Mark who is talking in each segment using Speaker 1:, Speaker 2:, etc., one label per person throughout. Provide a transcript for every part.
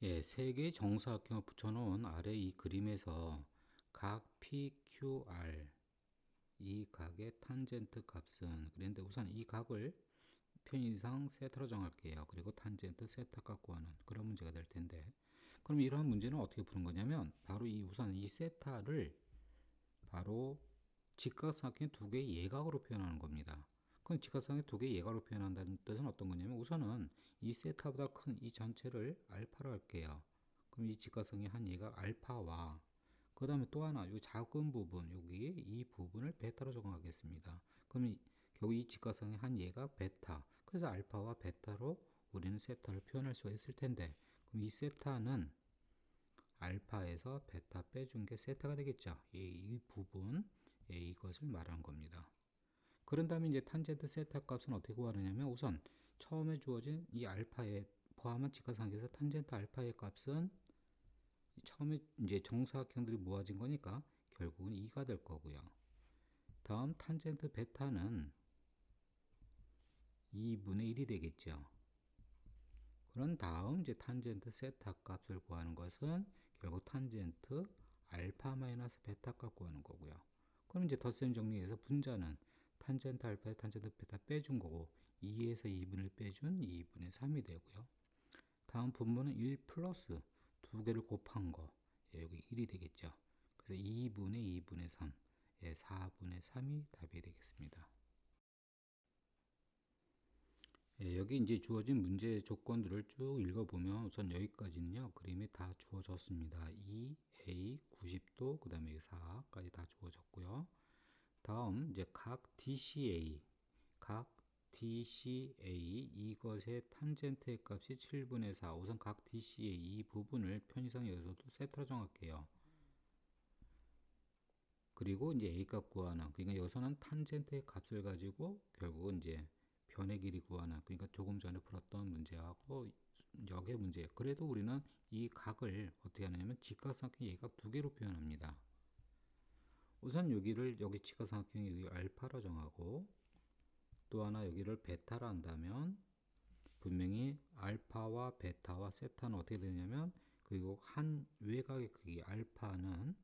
Speaker 1: 예, 세 개의 정사각형을 붙여놓은 아래 이 그림에서 각 PQR 이 각의 탄젠트 값은 그런데 우선 이 각을 편의상 세타로 정할게요. 그리고 탄젠트 세타 값 구하는 그런 문제가 될 텐데, 그럼 이러한 문제는 어떻게 푸는 거냐면 바로 이 우선 이 세타를 바로 직각삼각형 두 개의 예각으로 표현하는 겁니다. 그럼 직각삼각형 두 개의 예각으로 표현한다는 뜻은 어떤 거냐면 우선은 이 세타보다 큰 이 전체를 알파로 할게요. 그럼 이 직각삼각형의 한 예각 알파와 그 다음에 또 하나 이 작은 부분 여기 이 부분을 베타로 적용하겠습니다. 그럼 결국 이 직각삼각형의 한 예각 베타, 그래서 알파와 베타로 우리는 세타를 표현할 수가 있을 텐데, 그럼 이 세타는 알파에서 베타 빼준 게 세타가 되겠죠. 이 부분, 이것을 말하는 겁니다. 그런 다음에 이제 탄젠트 세타 값은 어떻게 구하느냐면 우선 처음에 주어진 이 알파에 포함한 직각삼각형에서 탄젠트 알파의 값은 처음에 이제 정사각형들이 모아진 거니까 결국은 2가 될 거고요. 다음 탄젠트 베타는 2분의 1이 되겠죠. 그런 다음 이제 탄젠트 세타 값을 구하는 것은 결국 탄젠트 알파 마이너스 베타 값 구하는 거고요. 그럼 이제 덧셈 정리해서 분자는 탄젠트 알파에 탄젠트 베타 빼준 거고 2에서 2분을 빼준 2분의 3이 되고요. 다음 분모는 1 플러스 두 개를 곱한 거, 여기 1이 되겠죠. 그래서 2분의 2분의 3, 4분의 3이 답이 되겠습니다. 여기 이제 주어진 문제 조건들을 쭉 읽어보면 우선 여기까지는요, 그림이 다 주어졌습니다. 2, A, 90도, 그 다음에 4까지 다 주어졌고요. 다음, 이제 각 DCA, 이것의 탄젠트의 값이 7분의 4. 우선 각 DCA 이 부분을 편의상 여기서도 세타로 정할게요. 그리고 이제 A 값 구하나, 그러니까 여기서는 탄젠트의 값을 가지고 결국은 이제 변의 길이 구하나, 그러니까 조금 전에 풀었던 문제하고 역의 문제. 그래도 우리는 이 각을 어떻게 하냐면 직각삼각형 예각 두 개로 표현합니다. 우선 여기를 여기 직각삼각형이 여기 알파로 정하고 또 하나 여기를 베타로 한다면 분명히 알파와 베타와 세타는 어떻게 되냐면 그리고 한 외곽의 크기 알파는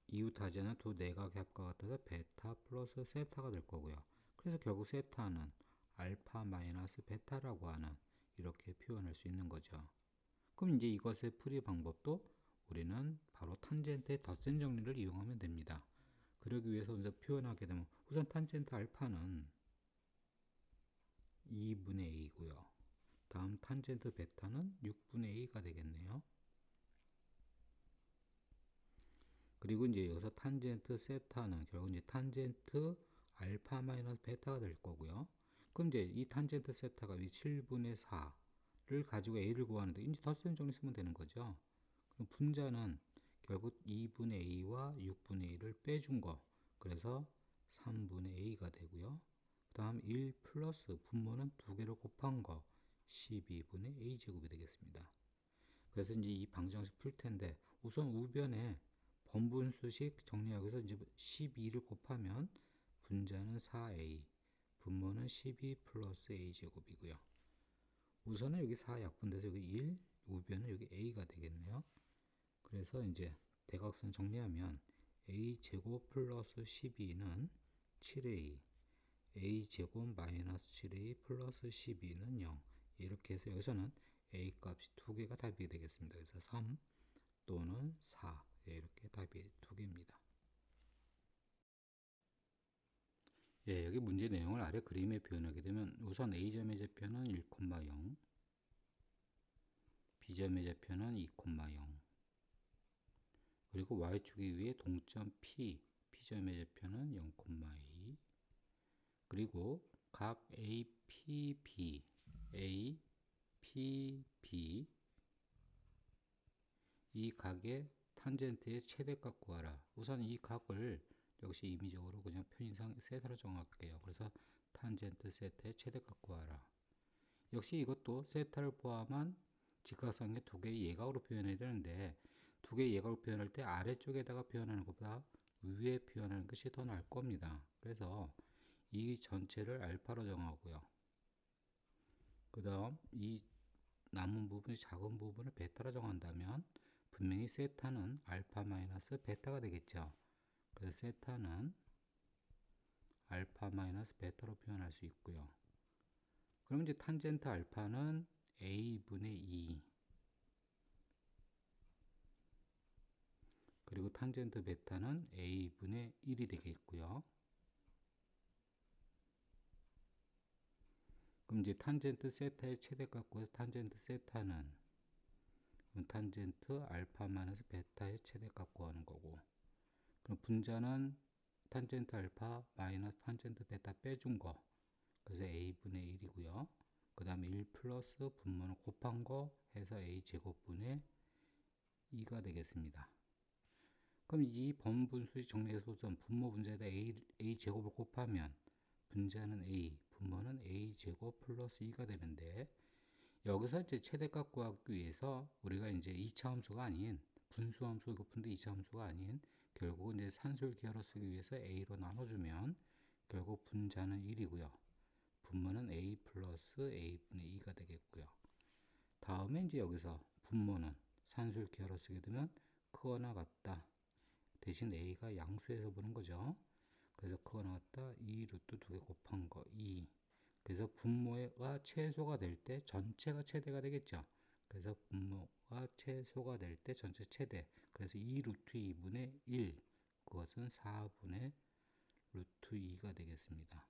Speaker 1: 이웃하지 않은 두 내각의 합과 같아서 베타 플러스 세타가 될 거고요. 그래서 결국 세타는 알파 마이너스 베타라고 하는 이렇게 표현할 수 있는 거죠. 그럼 이제 이것의 풀이 방법도 우리는 바로 탄젠트의 덧셈 정리를 이용하면 됩니다. 그러기 위해서 이제 표현하게 되면 우선 탄젠트 알파는 2분의 a고요. 다음 탄젠트 베타는 6분의 a가 되겠네요. 그리고 이제 여기서 탄젠트 세타는 결국 이제 탄젠트 알파 마이너스 베타가 될 거고요. 그럼 이제 이 탄젠트 세타가 이 7분의 4를 가지고 a를 구하는데 이제 덧셈 정리 쓰면 되는 거죠. 그럼 분자는 결국 2분의 a와 6분의 a를 빼준 거. 그래서 3분의 a가 되고요. 그 다음 1 플러스 분모는 두 개를 곱한 거. 12분의 a제곱이 되겠습니다. 그래서 이제 이 방정식 풀 텐데 우선 우변에 번분수식 정리하기 위해서 이제 12를 곱하면 분자는 4a, 분모는 12 플러스 a제곱이고요. 우선은 여기 4 약분돼서 여기 1, 우변은 여기 a가 되겠네요. 그래서 이제 대각선 정리하면 a제곱 플러스 12는 7a, a제곱 마이너스 7a 플러스 12는 0. 이렇게 해서 여기서는 a 값이 두 개가 답이 되겠습니다. 그래서 3 또는 4, 이렇게 답이 두 개입니다. 여기 문제 내용을 아래 그림에 표현하게 되면 우선 A점의 좌표는 1,0, B점의 좌표는 2,0, 그리고 Y축이 위에 동점 P, P점의 좌표는 0,2, 그리고 각 APB, 이 각의 탄젠트의 최대값 구하라. 우선 이 각을 역시 임의적으로 그냥 편의상 세타로 정할게요. 그래서 탄젠트 세타의 최대값 구하라. 역시 이것도 세타를 포함한 직각삼각형 두 개의 예각으로 표현해야 되는데 두 개의 예각으로 표현할 때 아래쪽에다가 표현하는 것보다 위에 표현하는 것이 더 나을 겁니다. 그래서 이 전체를 알파로 정하고요. 그 다음 이 남은 부분이 작은 부분을 베타로 정한다면 분명히 세타는 알파 마이너스 베타가 되겠죠. 그래서 세타는 알파 마이너스 베타로 표현할 수 있고요. 그럼 이제 탄젠트 알파는 a분의 2 그리고 탄젠트 베타는 a분의 1이 되겠고요. 그럼 이제 탄젠트 세타의 최대값 구해서 탄젠트 세타는 탄젠트 알파 마이너스 베타의 최대값 구하는 거고, 그럼 분자는 탄젠트 알파 마이너스 탄젠트 베타 빼준 거, 그래서 a분의 1이고요. 그 다음에 1 플러스 분모는 곱한 거 해서 a 제곱분의 2가 되겠습니다. 그럼 이 번분수식 정리해서 우선 분모 분자에다 a 제곱을 곱하면 분자는 a, 분모는 a 제곱 플러스 2가 되는데, 여기서 이제 최대값 구하기 위해서 우리가 이제 2차 함수가 아닌 분수 함수 곱한데 2차 함수가 아닌 결국 이제 산술 기하로 쓰기 위해서 a로 나눠주면 결국 분자는 1이고요. 분모는 a 플러스 a분의 2가 되겠고요. 다음에 이제 여기서 분모는 산술 기하로 쓰게 되면 크거나 같다. 대신 a가 양수에서 보는 거죠. 그래서 크거나 같다 2 루트 2개 곱한 거 2. 그래서 분모가 최소가 될 때 전체가 최대가 되겠죠. 그래서 분모가 최소가 될 때 전체 최대. 그래서 2 루트 2분의 1. 그것은 4분의 루트 2가 되겠습니다.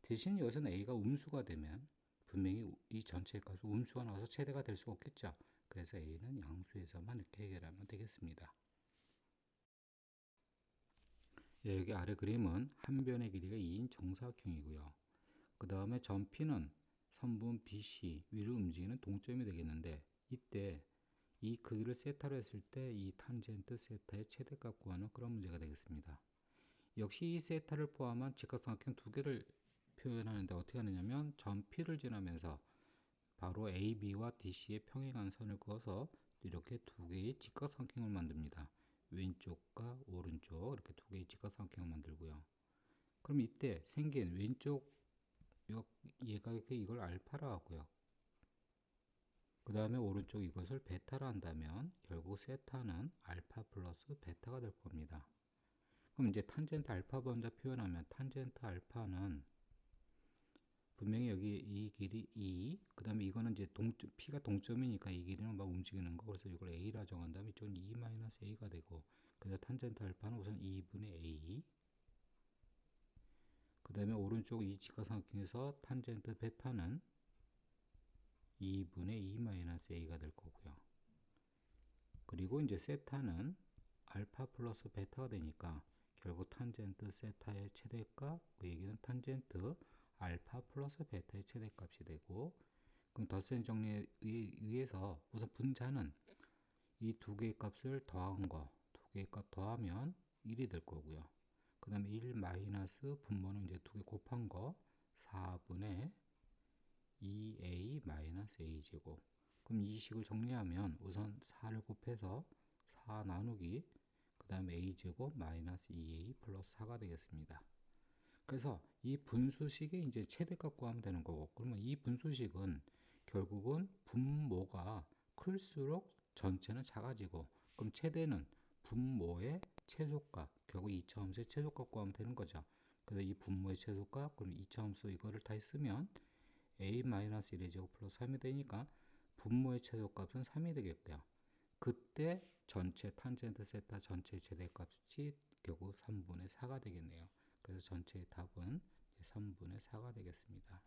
Speaker 1: 대신 여기서는 a가 음수가 되면 분명히 이 전체의 값은 음수가 나와서 최대가 될 수 없겠죠. 그래서 a는 양수에서만 이렇게 해결하면 되겠습니다. 예, 여기 아래 그림은 한 변의 길이가 2인 정사각형이고요. 그 다음에 점 P는 선분 BC 위로 움직이는 동점이 되겠는데, 이때 이 크기를 세타로 했을 때 이 탄젠트 세타의 최대값 구하는 그런 문제가 되겠습니다. 역시 이 세타를 포함한 직각삼각형 두 개를 표현하는데 어떻게 하느냐면 점 P를 지나면서 바로 AB와 DC의 평행한 선을 그어서 이렇게 두 개의 직각삼각형을 만듭니다. 왼쪽과 오른쪽 이렇게 두 개의 직각삼각형을 만들고요. 그럼 이때 생긴 왼쪽 얘가 이걸 알파라 하고요. 그 다음에 오른쪽 이것을 베타라 한다면 결국 세타는 알파 플러스 베타가 될 겁니다. 그럼 이제 탄젠트 알파 먼저 표현하면 탄젠트 알파는 분명히 여기 이 길이 2, 그 다음에 이거는 이제 P가 동점이니까 이 길이는 막 움직이는 거, 그래서 이걸 A라 정한다면 이쪽은 2-A가 되고, 그래서 탄젠트 알파는 우선 2분의 A, 그 다음에 오른쪽 이 직각삼각형에서 탄젠트 베타는 2분의 2-A가 될 거고요. 그리고 이제 세타는 알파 플러스 베타가 되니까 결국 탄젠트 세타의 최대값, 그 얘기는 탄젠트 알파 플러스 베타의 최대값이 되고, 그럼 덧셈 정리에 의해서 우선 분자는 이 두 개의 값을 더한 거, 두 개의 값 더하면 1이 될 거고요. 그 다음에 1 마이너스 분모는 이제 두 개 곱한 거 4분의 2a 마이너스 a 제곱. 그럼 이 식을 정리하면 우선 4를 곱해서 4 나누기 그 다음에 a 제곱 마이너스 2a 플러스 4가 되겠습니다. 그래서 이 분수식의 이제 최대값 구하면 되는 거고, 그러면 이 분수식은 결국은 분모가 클수록 전체는 작아지고, 그럼 최대는 분모의 최소값, 결국 2차 함수의 최소값 구하면 되는 거죠. 그래서 이 분모의 최소값, 그럼 2차 함수 이거를 다 쓰면 a-1의 제곱 플러스 3이 되니까 분모의 최소값은 3이 되겠고요. 그때 전체 탄젠트 세타 전체의 최대값이 결국 3분의 4가 되겠네요. 그래서 전체의 답은 3분의 4가 되겠습니다.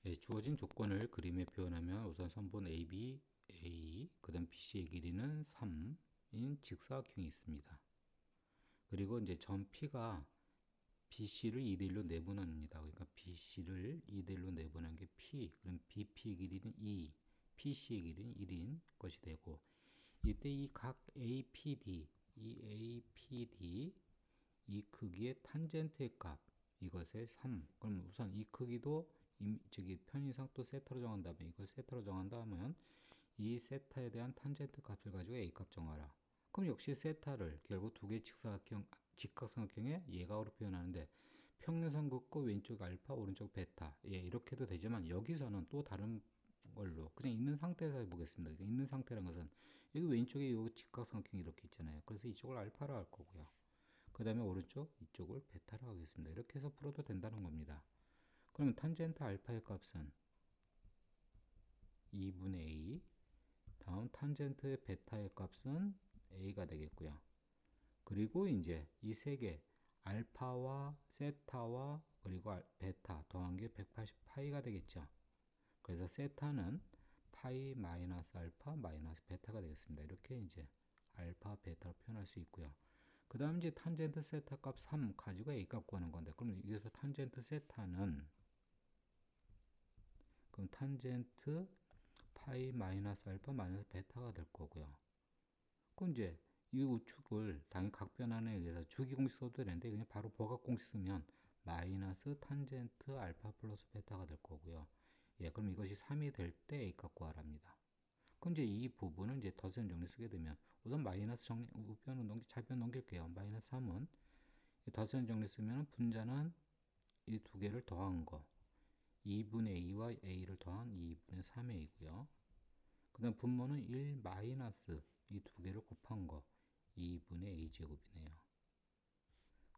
Speaker 1: 예, 주어진 조건을 그림에 표현하면 우선 선분 AB, A, 그 다음 BC의 길이는 3인 직사각형이 있습니다. 그리고 이제 점 P가 BC를 2대1로 내분합니다. 그러니까 BC를 2대1로 내분한 게 P, 그럼 BP의 길이는 2, PC의 길이는 1인 것이 되고, 이때 이 각 APD, 이 APD, 이 크기의 탄젠트의 값, 이것의 3. 그럼 우선 이 크기도 편의상 또 세타로 정한다면, 이걸 세타로 정한다면 이 세타에 대한 탄젠트 값을 가지고 A 값 정하라. 그럼 역시 세타를 결국 두 개의 직각삼각형의 예각으로 표현하는데, 평행선 긋고 왼쪽 알파, 오른쪽 베타. 예, 이렇게 해도 되지만 여기서는 또 다른 걸로 그냥 있는 상태에서 해보겠습니다. 있는 상태라는 것은 여기 왼쪽에 이 직각삼각형이 이렇게 있잖아요. 그래서 이쪽을 알파로 할 거고요. 그 다음에 오른쪽 이쪽을 베타로 하겠습니다. 이렇게 해서 풀어도 된다는 겁니다. 그러면 탄젠트 알파의 값은 2분의 a, 다음 탄젠트 베타의 값은 a가 되겠고요. 그리고 이제 이 세 개 알파와 세타와 그리고 베타 더한 게 180파이가 되겠죠. 그래서 세타는 파이 마이너스 알파 마이너스 베타가 되겠습니다. 이렇게 이제 알파 베타로 표현할 수 있고요. 그 다음 이제 탄젠트 세타 값 3 가지고 a 값 구하는 건데, 그럼 여기서 탄젠트 세타는 그럼 탄젠트 파이 마이너스 알파 마이너스 베타가 될 거고요. 그럼 이제 이 우측을 당연히 각변환에 의해서 주기 공식 써도 되는데 그냥 바로 보각 공식 쓰면 마이너스 탄젠트 알파 플러스 베타가 될 거고요. 예, 그럼 이것이 3이 될 때 a 값 구하랍니다. 그럼 이제 이 부분을 이제 덧셈 정리 쓰게 되면 우선 마이너스 정리, 우변은 좌변 넘길게요. 마이너스 3은 덧셈 정리 쓰면 분자는 이 두 개를 더한 거 2분의 a와 a를 더한 2분의 3a이고요. 그 다음 분모는 1 마이너스 이 두 개를 곱한 거 2분의 a제곱이네요.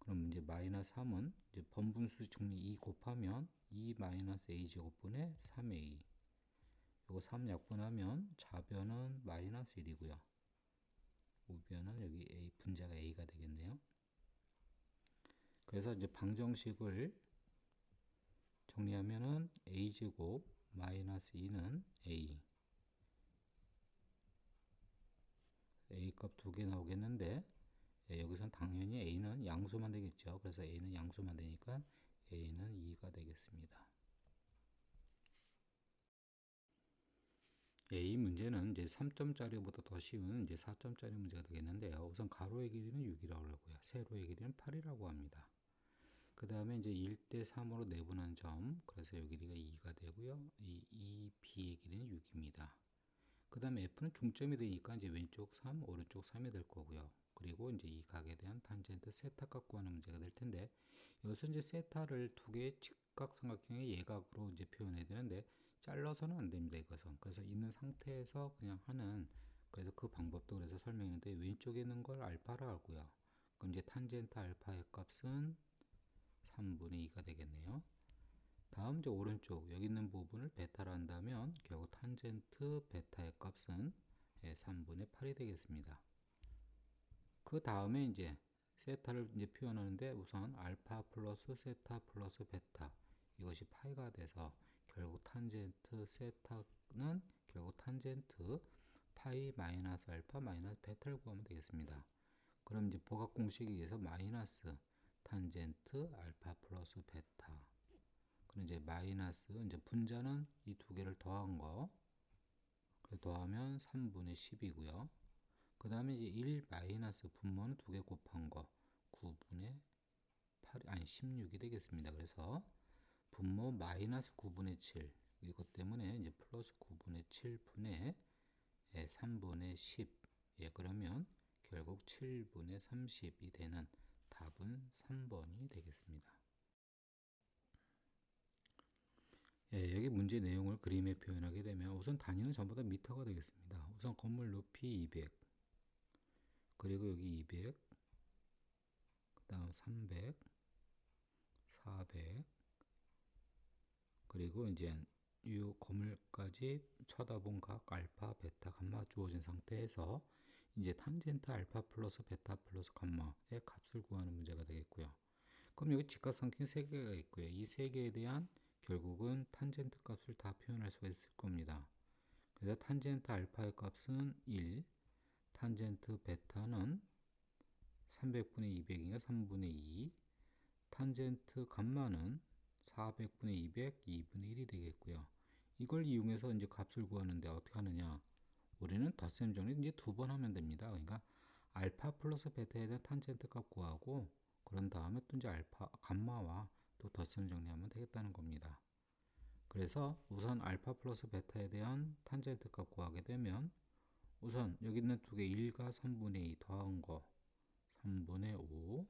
Speaker 1: 그럼 이제 마이너스 3은 이제 번분수 정리 2 곱하면 2 마이너스 a제곱분의 3a. 요거 3 약분하면 좌변은 마이너스 1이고요. 우변은 여기 a 분자가 a가 되겠네요. 그래서 이제 방정식을 정리하면은 a제곱 마이너스 2는 a. a 값 두 개 나오겠는데, 예, 여기선 당연히 a는 양수만 되겠죠. 그래서 a는 양수만 되니까 a는 2가 되겠습니다. 이 문제는 이제 3점짜리보다 더 쉬운 이제 4점짜리 문제가 되겠는데요. 우선 가로의 길이는 6이라고 하고요. 세로의 길이는 8이라고 합니다. 그 다음에 이제 1대 3으로 내분한 점, 그래서 이 길이가 2가 되고요. 이 b의 길이는 6입니다. 그 다음에 f는 중점이 되니까 이제 왼쪽 3, 오른쪽 3이 될 거고요. 그리고 이제 이 각에 대한 탄젠트 세타 값 구하는 문제가 될 텐데, 여기서 이제 세타를 두 개의 직각삼각형의 예각으로 이제 표현해야 되는데 잘라서는 안 됩니다. 이것은. 그래서 있는 상태에서 그냥 하는, 그래서 그 방법도 그래서 설명했는데 왼쪽에 있는 걸 알파로 하고요. 그럼 이제 탄젠트 알파의 값은 3분의 2가 되겠네요. 다음 이제 오른쪽 여기 있는 부분을 베타로 한다면 결국 탄젠트 베타의 값은 3분의 8이 되겠습니다. 그 다음에 이제 세타를 이제 표현하는데 우선 알파 플러스 세타 플러스 베타 이것이 파이가 돼서 결국 탄젠트 세타는 결국 탄젠트 파이 마이너스 알파 마이너스 베타를 구하면 되겠습니다. 그럼 이제 보각 공식에 의해서 마이너스 탄젠트 알파 플러스 베타. 그럼 이제 마이너스 이제 분자는 이 두 개를 더한 거. 그래서 더하면 3분의 10이고요. 그 다음에 이제 1 마이너스 분모는 두 개 곱한 거 9분의 8 아니 16이 되겠습니다. 그래서 분모 마이너스 9분의 7 이것 때문에 이제 플러스 9분의 7분의 3분의 10. 예, 그러면 결국 7분의 30이 되는 답은 3번이 되겠습니다. 예, 여기 문제 내용을 그림에 표현하게 되면 우선 단위는 전부 다 미터가 되겠습니다. 우선 건물 높이 200, 그리고 여기 200, 그 다음 300, 400, 그리고 이제 이 건물까지 쳐다본 각 알파, 베타, 감마 주어진 상태에서 이제 탄젠트 알파 플러스 베타 플러스 감마의 값을 구하는 문제가 되겠고요. 그럼 여기 직각삼각형 3개가 있고요. 이 3개에 대한 결국은 탄젠트 값을 다 표현할 수가 있을 겁니다. 그래서 탄젠트 알파의 값은 1, 탄젠트 베타는 300분의 200인가 3분의 2, 탄젠트 감마는 400분의 200, 2분의 1이 되겠고요. 이걸 이용해서 이제 값을 구하는데 어떻게 하느냐? 우리는 덧셈 정리 이제 두 번 하면 됩니다. 그러니까 알파 플러스 베타에 대한 탄젠트 값 구하고 그런 다음에 또 이제 알파 감마와 또 덧셈 정리하면 되겠다는 겁니다. 그래서 우선 알파 플러스 베타에 대한 탄젠트 값 구하게 되면 우선 여기 있는 두 개 1과 3분의 2 더한 거 3분의 5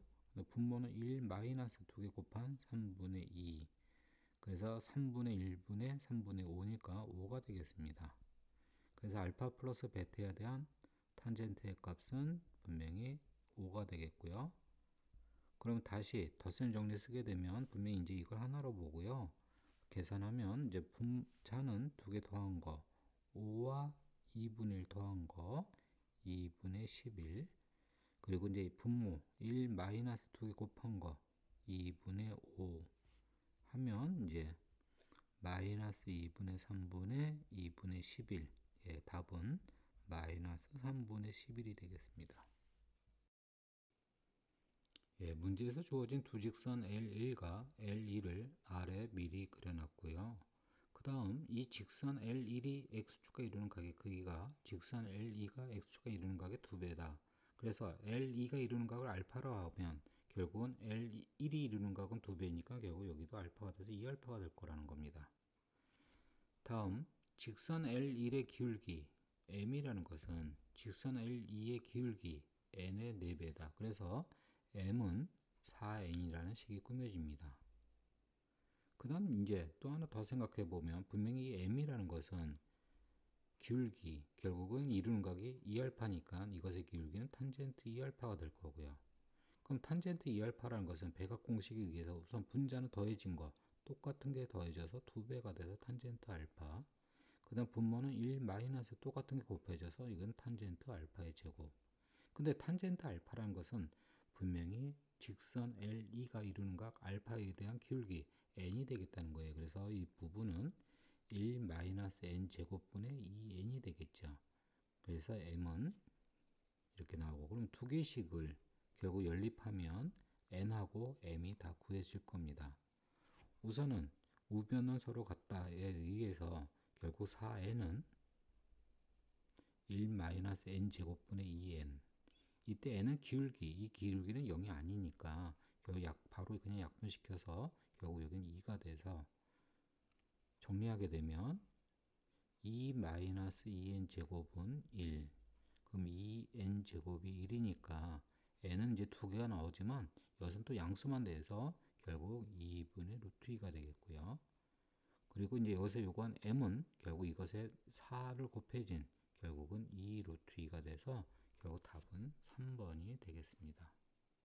Speaker 1: 분모는 1 마이너스 2개 곱한 3분의 2. 그래서 3분의 1분의 3분의 5니까 5가 되겠습니다. 그래서 알파 플러스 베타에 대한 탄젠트의 값은 분명히 5가 되겠고요. 그럼 다시 덧셈 정리 쓰게 되면 분명히 이제 이걸 하나로 보고요. 계산하면 이제 분자는 2개 더한 거 5와 2분의 1 더한 거 2분의 11, 그리고 이제 분모 1 마이너스 2개 곱한 거 2분의 5 하면 이제 마이너스 2분의 3분의 2분의 11. 예, 답은 마이너스 3분의 11이 되겠습니다. 예, 문제에서 주어진 두 직선 L1과 L2를 아래 미리 그려놨고요. 그 다음 이 직선 L1이 X축과 이루는 각의 크기가 직선 L2가 X축과 이루는 각의 2배다. 그래서 L2가 이루는 각을 알파로 하면 결국은 L1이 이루는 각은 2배니까 결국 여기도 알파가 돼서 2알파가 될 거라는 겁니다. 다음 직선 L1의 기울기 m이라는 것은 직선 L2의 기울기 n의 4배다. 그래서 m은 4n이라는 식이 꾸며집니다. 그 다음 이제 또 하나 더 생각해 보면 분명히 m이라는 것은 기울기 결국은 이루는 각이 2알파니까 이것의 기울기는 탄젠트 2알파가 될 거고요. 그럼 탄젠트 2알파라는 것은 백악 공식에 의해서 우선 분자는 더해진 거 똑같은 게 더해져서 2배가 돼서 탄젠트 알파. 그 다음 분모는 1 마이너스 똑같은 게 곱해져서 이건 탄젠트 알파의 제곱. 근데 탄젠트 알파라는 것은 분명히 직선 L2가 이루는 각 알파에 대한 기울기 n이 되겠다는 거예요. 그래서 이 부분은 1 마이너스 n 제곱분의 2n이 되겠죠. 그래서 m은 이렇게 나오고, 그럼 두 개씩을 결국 연립하면 n하고 m이 다 구해질 겁니다. 우선은 우변은 서로 같다에 의해서 결국 4n은 1 마이너스 n 제곱분의 2n. 이때 n은 기울기, 이 기울기는 0이 아니니까 결국 바로 그냥 약분시켜서 결국 여기는 2가 돼서 정리하게 되면 2 마이너스 2n 제곱은 1. 그럼 2n 제곱이 1이니까 n은 이제 2개가 나오지만 이것은 또 양수만 돼서 결국 2분의 루트 2가 되겠고요. 그리고 이제 여기서 요구한 m은 결국 이것에 4를 곱해진 결국은 2 루트 2가 돼서 결국 답은 3번이 되겠습니다.